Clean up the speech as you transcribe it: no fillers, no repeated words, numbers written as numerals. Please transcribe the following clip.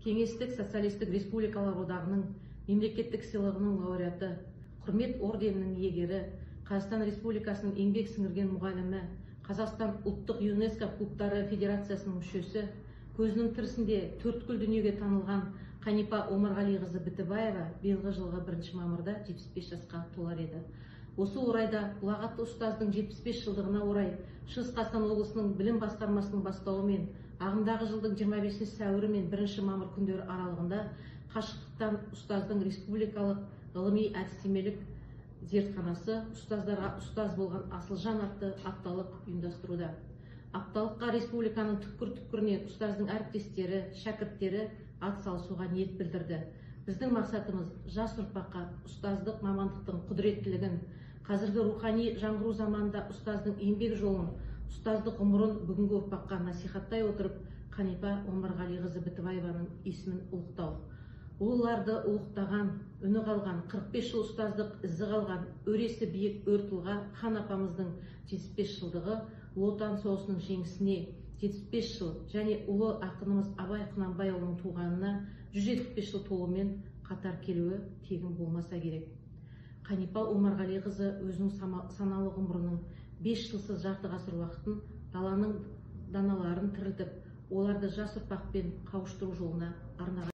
Кеңестік социалистік республикалар одағының мемлекеттік сыйлығының лауреаты, құрмет орденінің иегері, Қазақстан Республикасының еңбек сіңірген мұғалімі, Қазақстан ұлттық ЮНЕСКО клубтары федерациясының мүшесі, көзінің тірісінде төрткүл дүниеге танылған Қанипа Омарғалиқызы Бітібаева биылғы жылғы 1 мамырда 75 жасқа толар еді. Осы орайда ұлағатты ұстаздың 75 жылдығына орай Шығыс Қазақстан облысының білім басқармасының бастауымен ағымдағы жылдың 25 сәуірі мен 1 мамыр күндері аралығында қашықтықтан ұстаздың республикалық ғылыми әдістемелік зертханасы ұстаздарға ұстаз болған Асылжан атты апталық ұйымдастыруда. Апталыққа республиканың түкпір-түкпірінен ұстаздың әріптестері, шәкірттері атсалысуға ниет білдірді. Біздің мақсатымыз жас ұрпаққа ұстаздық мамандықтың құдіреттілігін, қазіргі рухани жаңғыру заманында ұстаздың еңбек жолын, ұстаздық ғұмырын бүгінгі ұрпаққа насихаттай отырып, Қанипа Омарғалиқызы Бітібаеваның есімін ұлықтау. Ұлыларды ұлықтаған, үні қалған, 45 жыл ұстаздық ізі қалған, өресі биік өр тұлға Хан апамыздың 75 жылдығы, Ұлы Отан соғысының жеңісіне 75 жыл және ұлы ақынымыз Абай Құнанбайұлының туғанына 175 жыл толуымен қатар келуі тегін болмаса керек. Қанипа Омарғалиқызы өзінің саналы ғұмырының 5 жылсыз жарты ғасыр уақытын даланың даналарын тірілтіп, оларды жас ұрпақпен қауыштыру жолына арнаған.